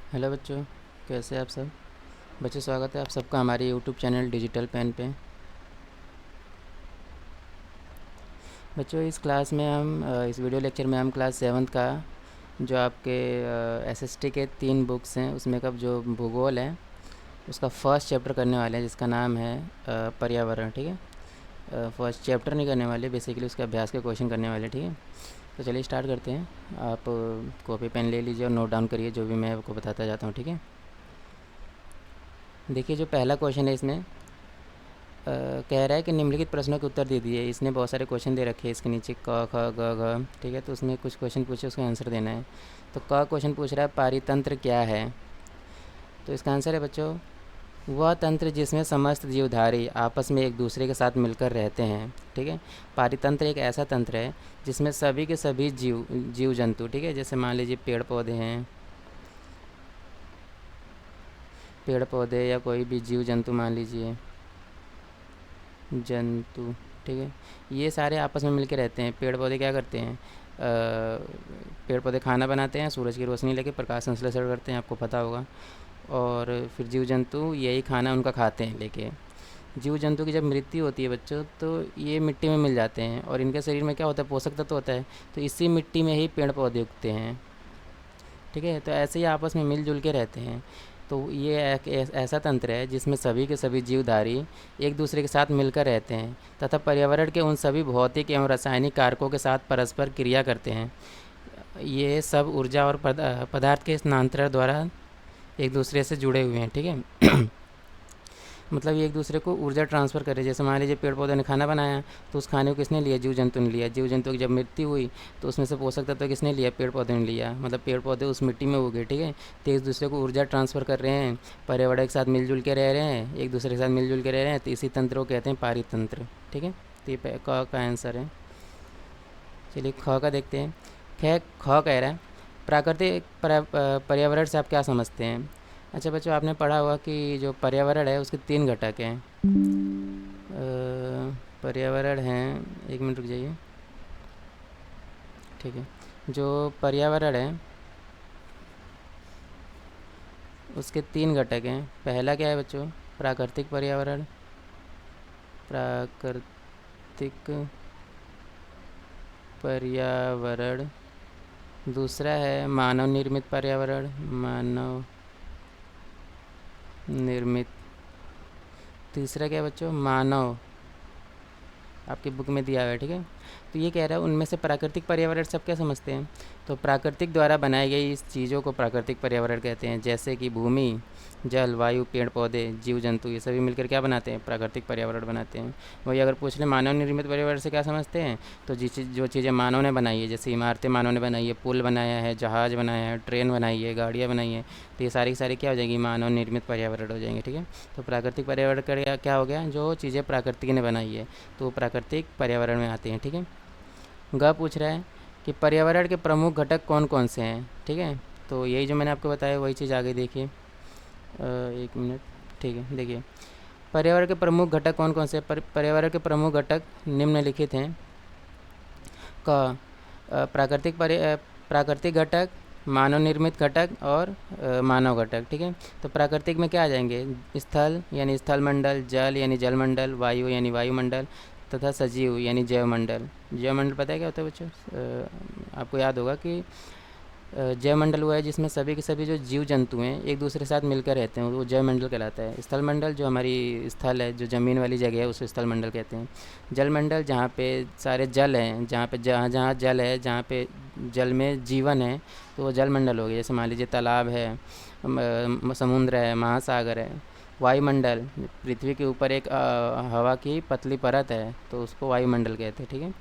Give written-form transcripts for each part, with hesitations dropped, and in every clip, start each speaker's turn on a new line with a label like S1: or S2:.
S1: Hello बच्चों, कैसे हैं आप सब। बच्चों, स्वागत है आप सबका हमारे यूट्यूब चैनल डिजिटल पेन पे। बच्चों, इस क्लास में हम इस वीडियो लेक्चर में हम क्लास 7th का जो आपके एसएसटी के 3 बुक्स हैं उसमें का जो भूगोल है उसका फर्स्ट चैप्टर करने वाले हैं, जिसका नाम है पर्यावरण। ठीक है, फर्स्ट चैप्टर नहीं करने वाले, बेसिकली उसके अभ्यास के क्वेश्चन करने वाले। ठीक है, तो चलिए स्टार्ट करते हैं। आप कॉपी पेन ले लीजिए और नोट डाउन करिए जो भी मैं आपको बताता जाता हूँ। ठीक है, देखिए जो पहला क्वेश्चन है इसमें कह रहा है कि निम्नलिखित प्रश्नों के उत्तर दे दिए। इसने बहुत सारे क्वेश्चन दे रखे हैं इसके नीचे, क ख ग घ। ठीक है, तो उसमें कुछ क्वेश्चन पूछे, उसका आंसर देना है। तो क क्वेश्चन पूछ रहा है पारितंत्र क्या है। तो इसका आंसर है बच्चों, वह तंत्र जिसमें समस्त जीवधारी आपस में एक दूसरे के साथ मिलकर रहते हैं। ठीक है, पारितंत्र एक ऐसा तंत्र है जिसमें सभी के सभी जीव जंतु, ठीक है, जैसे मान लीजिए पेड़ पौधे हैं, पेड़ पौधे या कोई भी जीव जंतु मान लीजिए जंतु, ठीक है, ये सारे आपस में मिलके रहते हैं। पेड़ पौधे क्या करते हैं, पेड़ पौधे खाना बनाते हैं, सूरज की रोशनी लेके प्रकाश संश्लेषण करते हैं, आपको पता होगा। और फिर जीव जंतु यही खाना उनका खाते हैं लेके। जीव जंतु की जब मृत्यु होती है बच्चों, तो ये मिट्टी में मिल जाते हैं और इनके शरीर में क्या होता है, पोषक तत्व होता है, तो इसी मिट्टी में ही पेड़ पौधे उगते हैं। ठीक है, तो ऐसे ही आपस में मिलजुल के रहते हैं। तो ये एक ऐसा तंत्र है जिसमें सभी के सभी जीवधारी एक दूसरे के साथ मिलकर रहते हैं तथा पर्यावरण के उन सभी भौतिक एवं रासायनिक कारकों के साथ परस्पर क्रिया करते हैं। ये सब ऊर्जा और पदार्थ के स्थानांतरण द्वारा एक दूसरे से जुड़े हुए हैं। ठीक है, मतलब ये एक दूसरे को ऊर्जा ट्रांसफ़र करे। जैसे मान लीजिए पेड़ पौधे ने खाना बनाया, तो उस खाने को किसने लिया, जीव जंतु ने लिया। जीव जंतु की जब मृत्यु हुई तो उसमें से पोषक तत्व किसने लिया, पेड़ पौधे ने लिया। मतलब पेड़ पौधे उस मिट्टी में उगे। ठीक है, तो एक दूसरे को ऊर्जा ट्रांसफ़र कर रहे हैं, पर्यावरण के साथ मिलजुल के रह रहे हैं, एक दूसरे के साथ मिलजुल के रह रहे हैं, तो इसी तंत्र को कहते हैं पारितंत्र। ठीक है, तो ये क का आंसर है। चलिए ख का देखते हैं। ख कह रहा है प्राकृतिक पर्यावरण से आप क्या समझते हैं। अच्छा बच्चों, आपने पढ़ा होगा कि जो पर्यावरण है उसके 3 घटक हैं। पर्यावरण हैं, एक मिनट रुक जाइए। ठीक है, जो पर्यावरण है उसके 3 घटक हैं। पहला क्या है बच्चों, प्राकृतिक पर्यावरण, प्राकृतिक पर्यावरण। दूसरा है मानव निर्मित पर्यावरण, मानव निर्मित। तीसरा क्या है बच्चों, मानव, आपकी बुक में दिया हुआ है। ठीक है, तो ये कह रहा है उनमें से प्राकृतिक पर्यावरण सब क्या समझते हैं। तो प्राकृतिक द्वारा बनाई गई इस चीज़ों को प्राकृतिक पर्यावरण कहते हैं, जैसे कि भूमि, जल, वायु, पेड़ पौधे, जीव जंतु, ये सभी मिलकर क्या बनाते हैं, प्राकृतिक पर्यावरण बनाते हैं। वही अगर पूछ लें मानव निर्मित पर्यावरण से क्या समझते हैं, तो जो चीज़ें मानव ने बनाई है, जैसे इमारतें मानव ने बनाई है, पुल बनाया है, जहाज़ बनाया है, ट्रेन बनाई है, गाड़ियाँ बनाई है, तो ये सारी की सारी क्या हो जाएगी, मानव निर्मित पर्यावरण हो जाएंगे। ठीक है, तो प्राकृतिक पर्यावरण का क्या हो गया, जो चीज़ें प्राकृतिक ने बनाई है, तो प्राकृतिक पर्यावरण में आती हैं। ठीक है, ग पूछ रहा है कि पर्यावरण के प्रमुख घटक कौन कौन से हैं। ठीक है, तो यही जो मैंने आपको बताया वही चीज़ आगे देखिए। एक मिनट। ठीक है, देखिए पर्यावरण के प्रमुख घटक कौन कौन से। पर्यावरण के प्रमुख घटक निम्नलिखित हैं। क प्राकृतिक घटक, मानव निर्मित घटक और मानव घटक। ठीक है, तो प्राकृतिक में क्या आ जाएंगे, स्थल यानी स्थलमंडल, जल यानी जलमंडल, वायु यानी वायुमंडल तथा सजीव यानी जैवमंडल। जैवमंडल पता है क्या होता है बच्चों, आपको याद होगा कि जैवमंडल वो है जिसमें सभी के सभी जो जीव जंतु हैं एक दूसरे के साथ मिलकर रहते हैं, वो जैवमंडल कहलाता है। स्थलमंडल जो हमारी स्थल है, जो ज़मीन वाली जगह है, उसे स्थलमंडल कहते हैं। जलमंडल जहाँ पे सारे जल हैं, जहाँ पे जहाँ जहाँ जल है, जहाँ पे जल में जीवन है, तो वो जलमंडल हो गया। जैसे मान लीजिए तालाब है, समुद्र है, महासागर है। वायुमंडल, पृथ्वी के ऊपर एक हवा की पतली परत है, तो उसको वायुमंडल कहते हैं। ठीक है,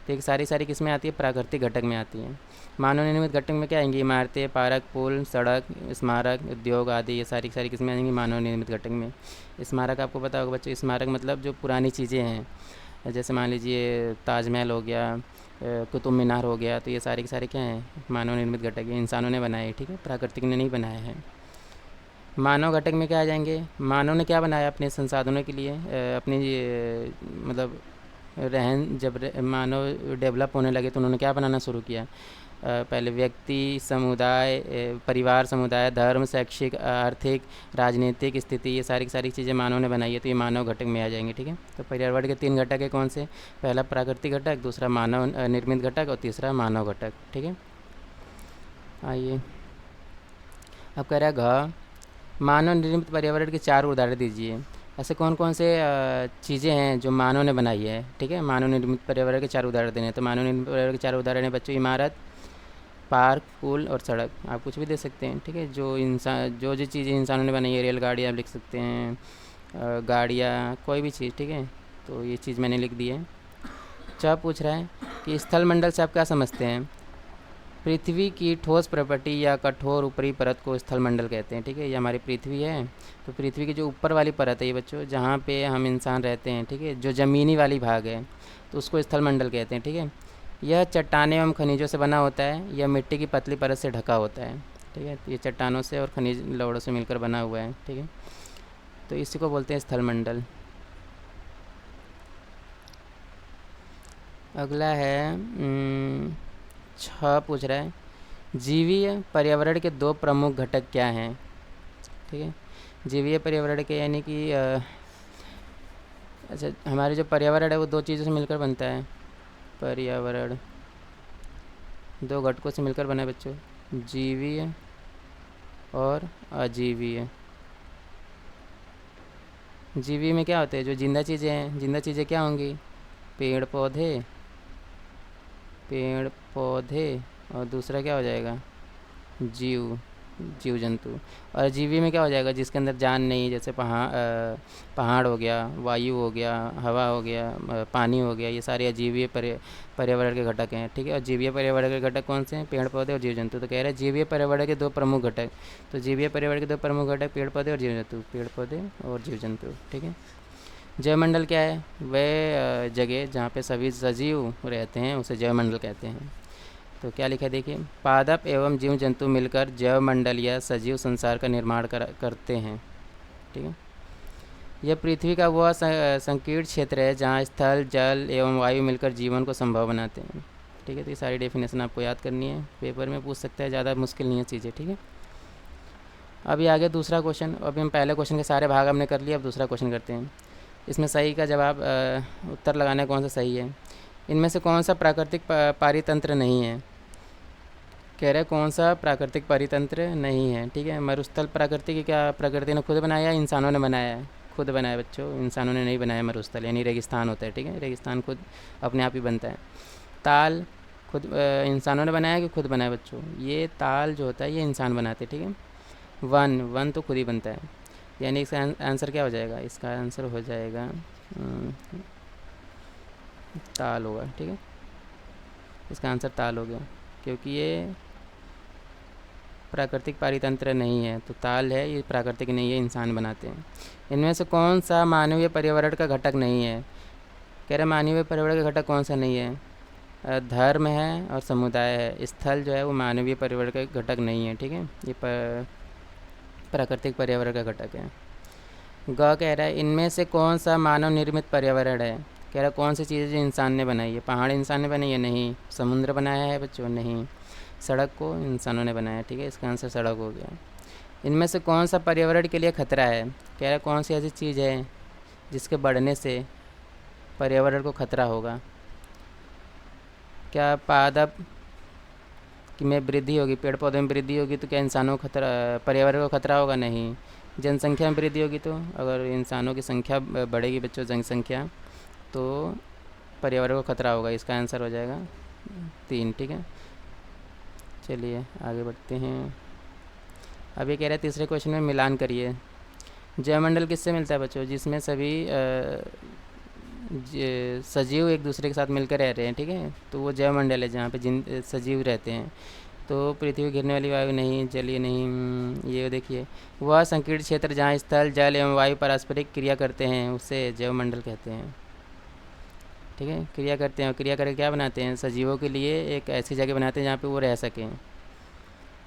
S1: तो एक सारी सारी किस्में आती है, प्राकृतिक घटक में आती हैं। मानव निर्मित घटक में क्या आएंगी, इमारतें, पार्क, पुल, सड़क, स्मारक, उद्योग आदि, ये सारी सारी किस्में आएंगी मानव निर्मित घटक में। स्मारक आपको पता होगा बच्चों, स्मारक मतलब जो पुरानी चीज़ें हैं, जैसे मान लीजिए ताजमहल हो गया, कुतुब मीनार हो गया, तो ये सारे के सारे क्या हैं, मानव निर्मित घटक है, इंसानों ने बनाए। ठीक है, प्राकृतिक ने नहीं बनाया है। मानव घटक में क्या आ जाएंगे, मानव ने क्या बनाया अपने संसाधनों के लिए, अपनी मतलब रहन जब मानव डेवलप होने लगे तो उन्होंने क्या बनाना शुरू किया, पहले व्यक्ति, समुदाय, परिवार, समुदाय, धर्म, शैक्षिक, आर्थिक, राजनीतिक स्थिति, ये सारी की सारी चीज़ें मानव ने बनाई है, तो ये मानव घटक में आ जाएंगे। ठीक है, तो पर्यावरण के 3 घटक है कौन से? पहला प्राकृतिक घटक, दूसरा मानव निर्मित घटक और तीसरा मानव घटक। ठीक है, आइए अब कह रहा है घ, मानव निर्मित पर्यावरण के 4 उदाहरण दीजिए। ऐसे कौन कौन से चीज़ें हैं जो मानव ने बनाई है? ठीक है, मानव निर्मित पर्यावरण के 4 उदाहरण देने हैं। तो मानव निर्मित पर्यावरण के 4 उदाहरण हैं बच्चों: इमारत, पार्क, पुल और सड़क। आप कुछ भी दे सकते हैं। ठीक है, जो चीज़ें इंसानों ने बनाई है, रेलगाड़ी आप लिख सकते हैं, गाड़ियाँ, कोई भी चीज़। ठीक है, तो ये चीज़ मैंने लिख दी है। अच्छा, पूछ रहा है कि स्थल मंडल से आप क्या समझते हैं? पृथ्वी की ठोस प्रॉपर्टी या कठोर ऊपरी परत को स्थल मंडल कहते हैं। ठीक है, ये हमारी पृथ्वी है, तो पृथ्वी की जो ऊपर वाली परत है ये बच्चों, जहाँ पे हम इंसान रहते हैं, ठीक है, जो ज़मीनी वाली भाग है, तो उसको स्थल मंडल कहते हैं। ठीक है, यह चट्टानें एवं खनिजों से बना होता है, यह मिट्टी की पतली परत से ढका होता है। ठीक है, तो ये चट्टानों से और खनिज लवड़ों से मिलकर बना हुआ है। ठीक है, तो इसी को बोलते हैं स्थल मंडल। अगला है 6 पूछ रहा है, जीवीय पर्यावरण के 2 प्रमुख घटक क्या हैं? ठीक है, जीवीय पर्यावरण के यानी कि अच्छा, हमारे जो पर्यावरण है वो 2 चीज़ों से मिलकर बनता है। पर्यावरण 2 घटकों से मिलकर बना है बच्चों, जीवीय और अजीवीय। जीवीय में क्या होते हैं? जो जिंदा चीज़ें हैं। जिंदा चीज़ें क्या होंगी? पेड़ पौधे और दूसरा क्या हो जाएगा? जीव जंतु। और अजीवी में क्या हो जाएगा? जिसके अंदर जान नहीं, जैसे पहाड़ हो गया, वायु हो गया, हवा हो गया, पानी हो गया, ये सारे अजीवीय पर्यावरण के घटक हैं। ठीक है, और जीवीय पर्यावरण के घटक कौन से हैं? पेड़ पौधे और जीव जंतु। तो कह रहे हैं जीवीय पर्यावरण के 2 प्रमुख घटक। तो जीवीय पर्यावरण के 2 प्रमुख घटक पेड़ पौधे और जीव जंतु। पेड़ पौधे और जीव जंतु। ठीक है, जैवमंडल क्या है? वह जगह जहाँ पे सभी सजीव रहते हैं उसे जैवमंडल कहते हैं। तो क्या लिखा है देखिए, पादप एवं जीव जंतु मिलकर जैवमंडल या सजीव संसार का निर्माण करते हैं। ठीक है, यह पृथ्वी का वह संकीर्ण क्षेत्र है जहाँ स्थल, जल एवं वायु मिलकर जीवन को संभव बनाते हैं। ठीक है, तो ये सारी डेफिनेशन आपको याद करनी है, पेपर में पूछ सकता है, ज़्यादा मुश्किल नहीं है चीज़ें। ठीक है, अभी आगे दूसरा क्वेश्चन। अभी हम पहले क्वेश्चन के सारे भाग हमने कर लिए, अब दूसरा क्वेश्चन करते हैं। इसमें सही का जवाब उत्तर लगाना कौन सा सही है? इनमें से कौन सा प्राकृतिक पारितंत्र नहीं है? कह रहे कौन सा प्राकृतिक पारितंत्र नहीं है। ठीक है, मरुस्थल प्रकृति की, क्या प्रकृति ने खुद बनाया है, इंसानों ने बनाया है? खुद बनाया बच्चों, इंसानों ने नहीं बनाया। मरुस्थल यानी रेगिस्तान होता है। ठीक है, रेगिस्तान खुद अपने आप ही बनता है। ताल खुद इंसानों ने बनाया कि खुद बनाया बच्चों? ये ताल जो होता है ये इंसान बनाते हैं। ठीक है, वन तो खुद ही बनता है, यानी इसका आंसर क्या हो जाएगा? इसका आंसर हो जाएगा ताल होगा। ठीक है, इसका आंसर ताल हो गया, क्योंकि ये प्राकृतिक पारितंत्र नहीं है। तो ताल है, ये प्राकृतिक नहीं है, इंसान बनाते हैं। इनमें से कौन सा मानवीय पर्यावरण का घटक नहीं है? कह रहे मानवीय पर्यावरण का घटक कौन सा नहीं है? धर्म है और समुदाय है। स्थल जो है वो मानवीय पर्यावरण का घटक नहीं है। ठीक है, ये प्राकृतिक पर्यावरण का घटक है। ग कह रहा है इनमें से कौन सा मानव निर्मित पर्यावरण है? कह रहा है कौन सी चीज़ जो इंसान ने बनाई है? पहाड़ इंसान ने बनाई है? नहीं। समुद्र बनाया है बच्चों? नहीं। सड़क को इंसानों ने बनाया। ठीक है, इसका आंसर सड़क हो गया। इनमें से कौन सा पर्यावरण के लिए खतरा है? कह रहा है कौन सी ऐसी चीज़ है जिसके बढ़ने से पर्यावरण को खतरा होगा? क्या पादप में वृद्धि होगी, पेड़ पौधे में वृद्धि होगी तो क्या इंसानों को खतरा, पर्यावरण को खतरा होगा? नहीं। जनसंख्या में वृद्धि होगी तो, अगर इंसानों की संख्या बढ़ेगी बच्चों, जनसंख्या, तो पर्यावरण को खतरा होगा। इसका आंसर हो जाएगा 3। ठीक है, चलिए आगे बढ़ते हैं। अब ये कह रहे हैं तीसरे क्वेश्चन में मिलान करिए। जैवमंडल किससे मिलता है बच्चों? जिसमें सभी सजीव एक दूसरे के साथ मिलकर रह रहे हैं। ठीक है, तो वो जैवमंडल है जहाँ पे सजीव रहते हैं। तो पृथ्वी घिरने वाली वायु नहीं, जलीय नहीं। ये देखिए, वह संकीर्ण क्षेत्र जहाँ स्थल, जल एवं वायु पारस्परिक क्रिया करते हैं उसे जैवमंडल कहते हैं। ठीक है, क्रिया करते हैं, क्रिया करके क्या बनाते हैं? सजीवों के लिए एक ऐसी जगह बनाते हैं जहाँ पे वो रह सकें।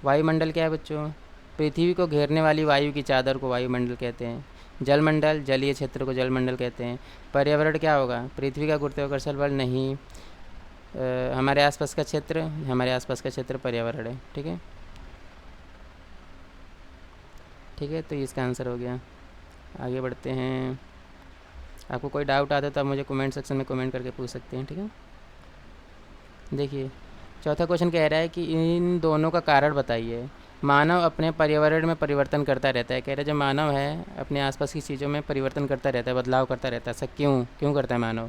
S1: वायुमंडल क्या है बच्चों? पृथ्वी को घेरने वाली वायु की चादर को वायुमंडल कहते हैं। जलमंडल, जलीय क्षेत्र को जलमंडल कहते हैं। पर्यावरण क्या होगा? पृथ्वी का गुरुत्वाकर्षण बल नहीं, हमारे आसपास का क्षेत्र पर्यावरण है। ठीक है, ठीक है, तो इसका आंसर हो गया। आगे बढ़ते हैं। आपको कोई डाउट आता है तो आप मुझे कमेंट सेक्शन में कमेंट करके पूछ सकते हैं। ठीक है, देखिए चौथा क्वेश्चन कह रहा है कि इन दोनों का कारण बताइए। मानव अपने पर्यावरण में परिवर्तन करता रहता है। कह रहे जो मानव है अपने आसपास की चीज़ों में परिवर्तन करता रहता है, बदलाव करता रहता है। ऐसा क्यों क्यों करता है मानव?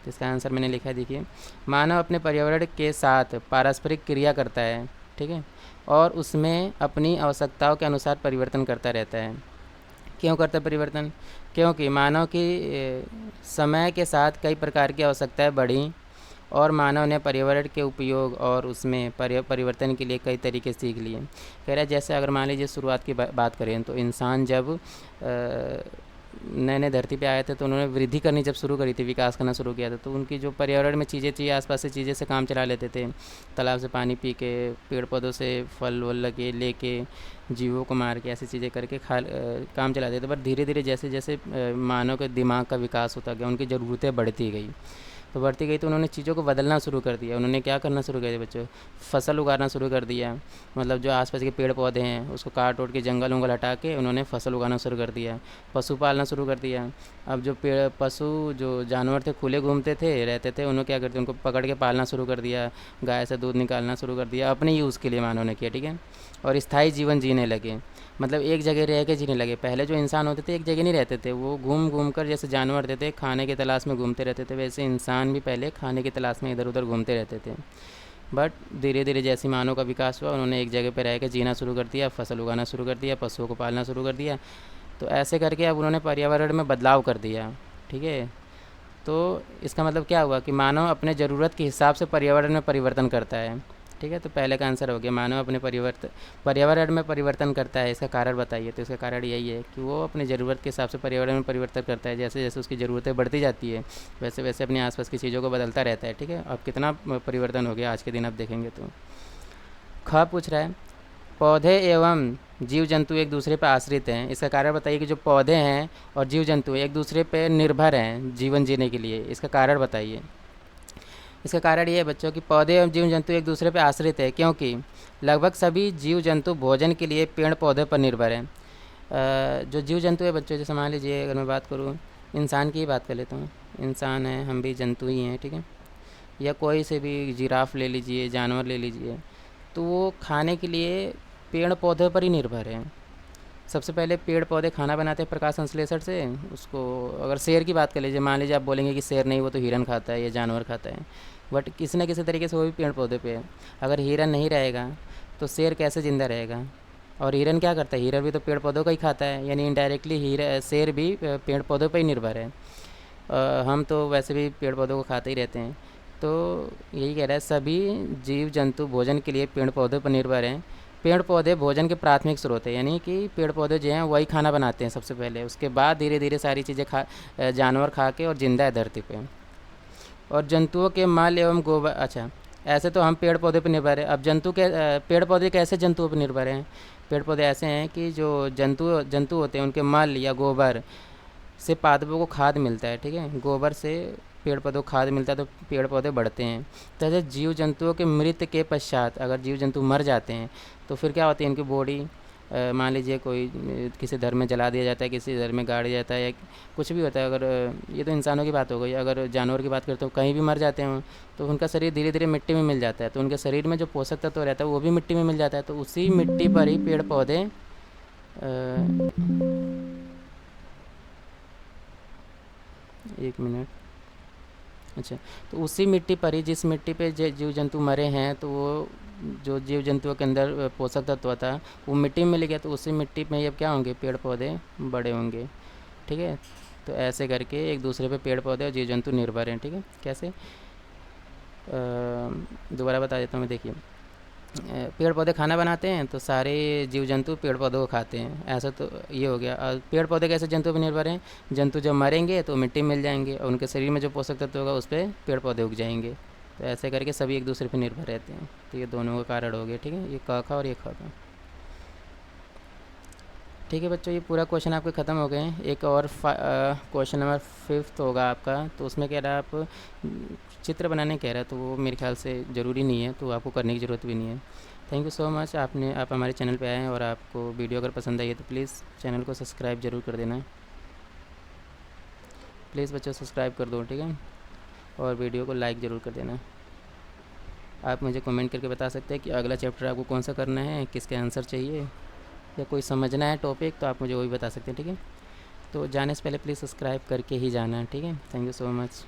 S1: तो इसका आंसर मैंने लिखा है, देखिए। मानव अपने पर्यावरण के साथ पारस्परिक क्रिया करता है, ठीक है, और उसमें अपनी आवश्यकताओं के अनुसार परिवर्तन करता रहता है। क्यों करता है परिवर्तन? क्योंकि मानव की समय के साथ कई प्रकार की आवश्यकताएं बढ़ी और मानव ने पर्यावरण के उपयोग और उसमें परिवर्तन के लिए कई तरीके सीख लिए। कह रहा है जैसे अगर मान लीजिए शुरुआत की बात करें तो इंसान जब नए नए धरती पे आए थे तो उन्होंने वृद्धि करनी जब शुरू करी थी, विकास करना शुरू किया था, तो उनकी जो पर्यावरण में चीज़ें चाहिए आसपास से चीज़ें से काम चला लेते थे। तालाब से पानी पी के, पेड़ पौधों से फल वल लगे लेके, जीवों को मार के, ऐसी चीज़ें करके काम चला देते। पर धीरे धीरे जैसे जैसे मानव के दिमाग का विकास होता गया, उनकी ज़रूरतें बढ़ती गई, तो बढ़ती गई तो उन्होंने चीज़ों को बदलना शुरू कर दिया। उन्होंने क्या करना शुरू कर दिया बच्चों? फसल उगाना शुरू कर दिया। मतलब जो आसपास के पेड़ पौधे हैं उसको काट उट के जंगल उंगल हटा के उन्होंने फसल उगाना शुरू कर दिया। पशु पालना शुरू कर दिया। अब जो पशु जो जानवर थे खुले घूमते थे, रहते थे, उन्होंने क्या करते, उनको पकड़ के पालना शुरू कर दिया। गाय से दूध निकालना शुरू कर दिया, अपने यूज़ के लिए मानव ने किया। ठीक है, और स्थायी जीवन जीने लगे, मतलब एक जगह रह के जीने लगे। पहले जो इंसान होते थे एक जगह नहीं रहते थे, वो घूम घूम कर, जैसे जानवर रहते थे खाने की तलाश में घूमते रहते थे, वैसे इंसान भी पहले खाने की तलाश में इधर उधर घूमते रहते थे। बट धीरे धीरे जैसे मानव का विकास हुआ, उन्होंने एक जगह पर रह के जीना शुरू कर दिया, फसल उगाना शुरू कर दिया, पशुओं को पालना शुरू कर दिया। तो ऐसे करके अब उन्होंने पर्यावरण में बदलाव कर दिया। ठीक है, तो इसका मतलब क्या हुआ कि मानव अपने ज़रूरत के हिसाब से पर्यावरण में परिवर्तन करता है। ठीक है, तो पहले का आंसर हो गया, मानव अपने पर्यावरण में परिवर्तन करता है। इसका कारण बताइए। तो इसका कारण यही है कि वो अपने ज़रूरत के हिसाब से पर्यावरण में परिवर्तन करता है। जैसे जैसे उसकी ज़रूरतें बढ़ती जाती है वैसे वैसे अपने आसपास की चीज़ों को बदलता रहता है। ठीक है, अब कितना परिवर्तन हो गया आज के दिन आप देखेंगे तो। ख पूछ रहा है, पौधे एवं जीव जंतु एक दूसरे पर आश्रित हैं। इसका कारण बताइए कि जो पौधे हैं और जीव जंतु एक दूसरे पर निर्भर हैं जीवन जीने के लिए। इसका कारण बताइए। इसका कारण ये है बच्चों कि पौधे एवं जीव जंतु एक दूसरे पर आश्रित है क्योंकि लगभग सभी जीव जंतु भोजन के लिए पेड़ पौधे पर निर्भर हैं। जो जीव जंतु है बच्चों, जैसे मान लीजिए अगर मैं बात करूँ इंसान की ही बात कर लेता हूँ, इंसान है, हम भी जंतु ही हैं। ठीक है, या कोई से भी जिराफ ले लीजिए, जानवर ले लीजिए, तो वो खाने के लिए पेड़ पौधे पर ही निर्भर है। सबसे पहले पेड़ पौधे खाना बनाते हैं प्रकाश संश्लेषण से। उसको अगर शेर की बात कर लीजिए, मान लीजिए आप बोलेंगे कि शेर नहीं, वो तो हिरन खाता है या जानवर खाता है, बट किसी न किसी तरीके से वो भी पेड़ पौधे पे है। अगर हिरन नहीं रहेगा तो शेर कैसे ज़िंदा रहेगा? और हिरन क्या करता है? हिरन भी तो पेड़ पौधों का ही खाता है, यानी इनडायरेक्टली शेर भी पेड़ पौधों पर ही निर्भर है। हम तो वैसे भी पेड़ पौधों को खाते ही रहते हैं। तो यही कह रहा है सभी जीव जंतु भोजन के लिए पेड़ पौधों पर निर्भर हैं। पेड़ पौधे भोजन के प्राथमिक स्रोत है, यानी कि पेड़ पौधे जो हैं वही खाना बनाते हैं सबसे पहले, उसके बाद धीरे धीरे सारी चीज़ें जानवर खा के और जिंदा है धरती पे। और जंतुओं के मल एवं गोबर, अच्छा ऐसे तो हम पेड़ पौधे पर निर्भर है। अब पेड़ पौधे कैसे जंतुओं पर निर्भर हैं? पेड़ पौधे ऐसे हैं कि जो जंतु जंतु होते हैं उनके मल या गोबर से पादपों को खाद मिलता है। ठीक है, गोबर से पेड़ पौधों को खाद मिलता है तो पेड़ पौधे बढ़ते हैं। तो जैसे जीव जंतुओं के मृत्यु के पश्चात अगर जीव जंतु मर जाते हैं तो फिर क्या होती है, इनकी बॉडी मान लीजिए कोई किसी धर में जला दिया जाता है, किसी धर में गाड़ दिया जाता है, या कुछ भी होता है। अगर ये तो इंसानों की बात हो गई, अगर जानवर की बात करते हो कहीं भी मर जाते हैं तो उनका शरीर धीरे धीरे मिट्टी में मिल जाता है, तो उनके शरीर में जो पोषक तत्व रहता है वो भी मिट्टी में मिल जाता है। तो उसी मिट्टी पर ही पेड़ पौधे एक मिनट, अच्छा, तो उसी मिट्टी पर ही, जिस मिट्टी पे जीव जंतु मरे हैं, तो वो जो जीव जंतुओं के अंदर पोषक तत्व था वो मिट्टी में मिल गया, तो उसी मिट्टी में अब क्या होंगे, पेड़ पौधे बड़े होंगे। ठीक है, तो ऐसे करके एक दूसरे पे पेड़ पौधे और जीव जंतु निर्भर हैं। ठीक है, कैसे दोबारा बता देता हूँ मैं, देखिए पेड़ पौधे खाना बनाते हैं तो सारे जीव जंतु पेड़ पौधों को खाते हैं, ऐसा तो ये हो गया। और पेड़ पौधे कैसे जंतु पर निर्भर हैं? जंतु जब मरेंगे तो मिट्टी मिल जाएंगे और उनके शरीर में जो पोषक तत्व होगा उस पर पेड़ पौधे उग जाएंगे। तो ऐसे करके सभी एक दूसरे पर निर्भर रहते हैं। तो ये दोनों का कारण हो गया। ठीक है, ये क खा और ये ख था। ठीक है बच्चों, ये पूरा क्वेश्चन आपके ख़त्म हो गए हैं। एक और क्वेश्चन नंबर 5 होगा आपका, तो उसमें कह रहा है आप चित्र बनाने कह रहा है, तो वो मेरे ख्याल से ज़रूरी नहीं है, तो आपको करने की ज़रूरत भी नहीं है। थैंक यू सो मच, आप हमारे चैनल पे आए हैं, और आपको वीडियो अगर पसंद आई है तो प्लीज़ चैनल को सब्सक्राइब ज़रूर कर देना। प्लीज़ बच्चों सब्सक्राइब कर दो, ठीक है, और वीडियो को लाइक ज़रूर कर देना। आप मुझे कमेंट करके बता सकते हैं कि अगला चैप्टर आपको कौन सा करना है, किसके आंसर चाहिए, या कोई समझना है टॉपिक, तो आप मुझे वो भी बता सकते हैं, ठीक है। तो जाने से पहले प्लीज़ सब्सक्राइब करके ही जाना, ठीक है। Thank you so much.